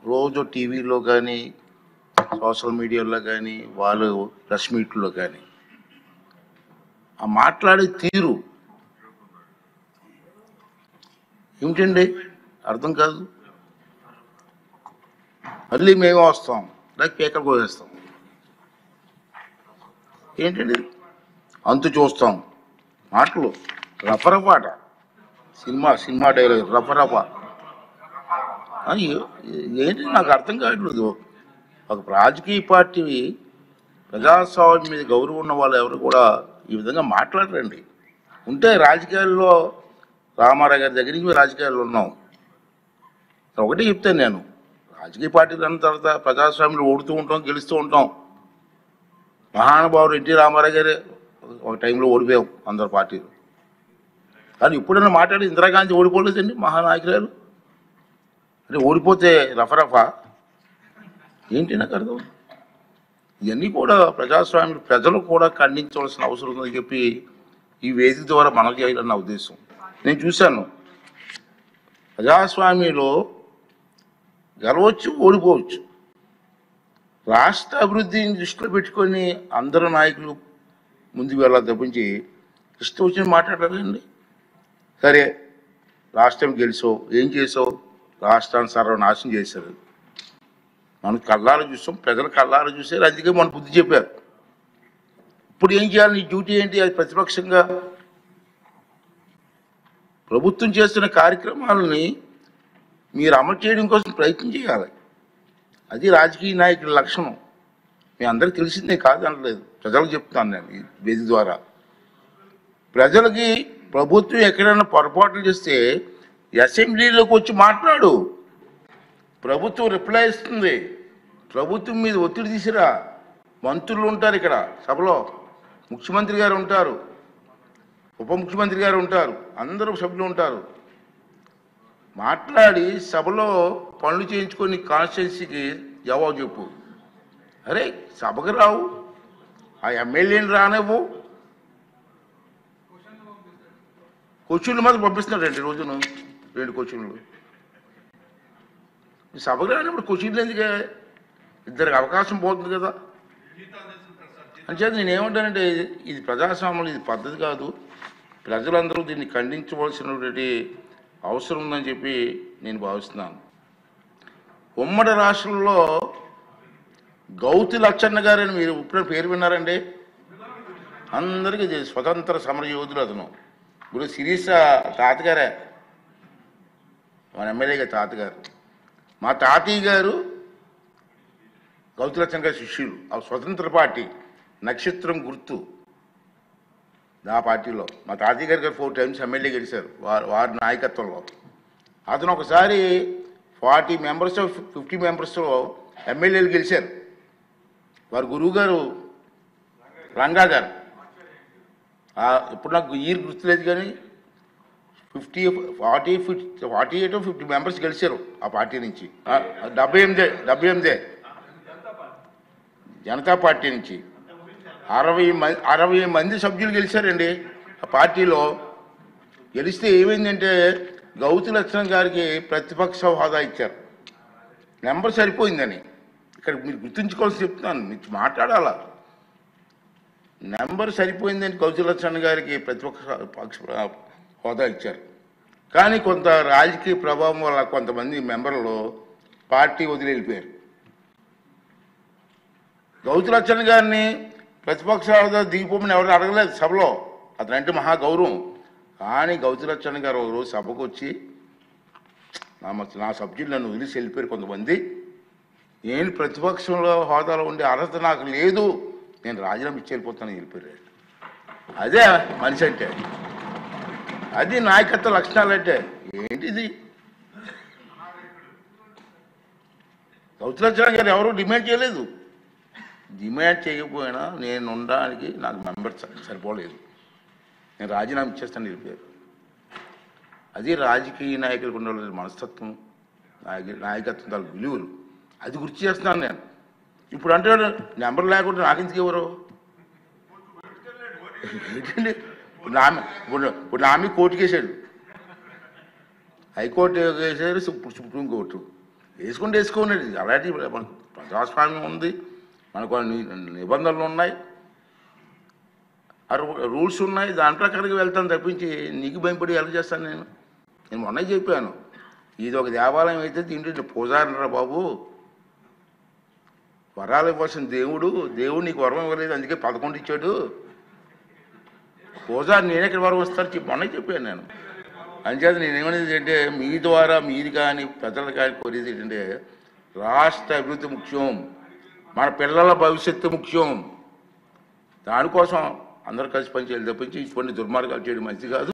రోజు టీవీలో కానీ సోషల్ మీడియాలో కానీ వాళ్ళు ప్రెస్ మీట్లో కానీ ఆ మాట్లాడే తీరు ఏమిటండి అర్థం కాదు. మళ్ళీ మేమే వస్తాం లేక కేకలు కోసేస్తాం. ఏంటండి అంతు చూస్తాం మాటలు రఫరఫాట సినిమా డైలాగ్ రఫరఫా. ఏంటి నాకు అర్థం కావట్లేదు. ఒక రాజకీయ పార్టీ ప్రజాస్వామ్యం మీద గౌరవం ఉన్న వాళ్ళు ఎవరు కూడా ఈ విధంగా మాట్లాడరండి. ఉంటే రాజకీయాల్లో రామారావు గారి దగ్గర నుంచి రాజకీయాల్లో ఉన్నాం. ఒకటే చెప్తాను నేను, రాజకీయ పార్టీలు అన్న తర్వాత ప్రజాస్వామ్యంలో ఓడుతూ ఉంటాం, గెలుస్తూ ఉంటాం. మహానుభావుడు ఎన్టీ రామారావు గారే ఒక టైంలో ఓడిపోయాం అందరు పార్టీలు. కానీ ఇప్పుడైనా మాట్లాడి ఇందిరాగాంధీ ఓడిపోలేదండి మహానాయకురాలు. అంటే ఓడిపోతే రఫరఫా ఏంటి నాకు అర్థం. ఇవన్నీ కూడా ప్రజాస్వామ్యం ప్రజలు కూడా ఖండించవలసిన అవసరం ఉందని చెప్పి ఈ వేదిక ద్వారా మనకు చేయాలని నా ఉద్దేశం. నేను చూశాను ప్రజాస్వామ్యంలో గెలవచ్చు, ఓడిపోవచ్చు. రాష్ట్ర అభివృద్ధిని దృష్టిలో పెట్టుకొని అందరు నాయకులు ముందుకు వెళ్ళాలి తప్పించి ఇష్టం వచ్చిన మాట్లాడాలండి. సరే రాష్ట్రం గెలిచావు, ఏం చేసావు? రాష్ట్రాన్ని సర్వనాశనం చేశారు. మనం కళ్ళారా చూసాం, ప్రజలు కళ్ళారా చూసారు, అందుకే మన బుద్ధి చెప్పారు. ఇప్పుడు ఏం చేయాలి? నీ డ్యూటీ ఏంటి? అది ప్రతిపక్షంగా ప్రభుత్వం చేస్తున్న కార్యక్రమాలని మీరు అమలు చేయడం కోసం ప్రయత్నం చేయాలి. అది రాజకీయ నాయకుల లక్షణం. మీ అందరికీ తెలిసిందే కాదు అనలేదు, ప్రజలకు చెప్తాను నేను ఈ వేదిక ద్వారా. ప్రజలకి ప్రభుత్వం ఎక్కడైనా పొరపాట్లు చేస్తే అసెంబ్లీలోకి వచ్చి మాట్లాడు. ప్రభుత్వం రిప్లై ఇస్తుంది. ప్రభుత్వం మీద ఒత్తిడి తీసిరా. మంత్రులు ఉంటారు ఇక్కడ సభలో, ముఖ్యమంత్రి గారు ఉంటారు, ఉప ముఖ్యమంత్రి గారు ఉంటారు, అందరూ సభ్యులు ఉంటారు. మాట్లాడి సభలో పనులు చేయించుకొని కాన్స్టిట్యున్సీకి జవాబు చెప్పు. అరే సభకు రావు, ఆ ఎమ్మెల్యేని రానివ్వు. క్వశ్చన్లు మాత్రం పంపిస్తున్నారండి రోజును 2 క్వశ్చన్లు. సభకు రానిప్పుడు క్వశ్చన్లు ఎందుకే? ఇద్దరికి అవకాశం పోతుంది కదా. అంచేత నేనేమంటానంటే ఇది ప్రజాస్వామ్యం, ఇది పద్ధతి కాదు. ప్రజలందరూ దీన్ని ఖండించవలసినటువంటి అవసరం ఉందని చెప్పి నేను భావిస్తున్నాను. ఉమ్మడి రాష్ట్రంలో గౌతి లచ్చన్న గారని మీరు ఇప్పుడు పేరు విన్నారండి? అందరికీ స్వతంత్ర సమరయోధులు అతను. ఇప్పుడు శిరీష తాతగారే మన ఎమ్మెల్యేగా తాతగారు. మా తాతయ్య గారు గౌతి లచ్చన్న గారి శిష్యులు. ఆ స్వతంత్ర పార్టీ నక్షత్రం గుర్తు ఆ పార్టీలో మా తాతయ్య గారు 4 టైమ్స్ ఎమ్మెల్యే గెలిచారు వారి నాయకత్వంలో. అతను ఒకసారి 40 మెంబర్స్ 50 మెంబర్స్లో ఎమ్మెల్యేలు గెలిచారు. వారి గురువు గారు రంగా గారు. ఇప్పుడు నాకు ఇయర్ గుర్తులేదు కానీ 48 మెంబర్స్ గెలిచారు ఆ పార్టీ నుంచి. 78 జనతా పార్టీ నుంచి 60 మంది సభ్యులు గెలిచారండి ఆ పార్టీలో. గెలిస్తే ఏమైందంటే గౌతి లక్షణం గారికి ప్రతిపక్ష హోదా ఇచ్చారు. నెంబర్ సరిపోయిందని ఇక్కడ మీరు గుర్తుంచుకోవాల్సి చెప్తున్నాను, మీరు మాట్లాడాలా. నెంబర్ సరిపోయిందని గౌతి లక్షణ్ గారికి ప్రతిపక్ష హోదా ఇచ్చారు. కానీ కొంత రాజకీయ ప్రభావం వల్ల కొంతమంది మెంబర్లు పార్టీ వదిలి వెళ్ళిపోయారు. గౌతి లక్షణ్ గారిని ప్రతిపక్ష హోదా దిగిపోమని ఎవరు అడగలేదు సభలో, అతనంటే మహా గౌరవం. కానీ గౌతి లక్షణ్ గారు ఒకరోజు సభకు వచ్చి నా సబ్జెక్టు నన్ను వదిలేసి వెళ్ళిపోయారు కొంతమంది. నేను ప్రతిపక్షంలో హోదాలో ఉండే అర్హత నాకు లేదు, నేను రాజీనామా ఇచ్చి వెళ్ళిపోతానని వెళ్ళిపోయారు. అదే మనిషి అంటే, అది నాయకత్వ లక్షణాలు అంటే. ఏంటిది? గౌతి లక్షణ్ గారు ఎవరు డిమాండ్ చేయలేదు. డిమాండ్ చేయకపోయినా నేను ఉండడానికి నాకు మెంబర్ సరిపోలేదు, నేను రాజీనామా ఇచ్చేస్తాను వెళ్ళిపోయారు. అది రాజకీయ నాయకులకు ఉండాల్సిన మనస్తత్వం, నాయకత్వం విలువలు. అది గుర్తు చేస్తున్నాను నేను. ఇప్పుడు అంటే నెంబర్ లేకుండా నాకెందుకు ఎవరు ఏంటండి? ఇప్పుడు నా మీద కోర్టుకు వేసాడు, హైకోర్టు వేసారు, ఇప్పుడు సుప్రీంకోర్టు. వేసుకోండి అలాంటి మనకు ప్రజాస్వామ్యం ఉంది, మనకు నిబంధనలు ఉన్నాయి, రూల్స్ ఉన్నాయి, దాని ప్రకారంగా వెళ్తాను తప్పించి నీకు భయపడి ఎలా చేస్తాను నేను మొన్న చెప్పాను, ఇది ఒక దేవాలయం అయితే దీంట్లో పూజారిరా బాబు, వరాలు ఇవ్వాల్సిన దేవుడు నీకు వరం ఇవ్వలేదు, అందుకే 11 ఇచ్చాడు, పూజారి నేను ఎక్కడ వరం వస్తాను మొన్న చెప్పాను నేను. అంచేత నేనేమనేది అంటే మీ ద్వారా మీది కానీ ప్రజలు కానీ కోరేది ఏంటంటే రాష్ట్ర అభివృద్ధి ముఖ్యం, మన పిల్లల భవిష్యత్తు ముఖ్యం, దానికోసం అందరూ కలిసి పనిచేయాలి తప్పించి ఇటువంటి దుర్మార్గాలు చేయడం మంచిది కాదు.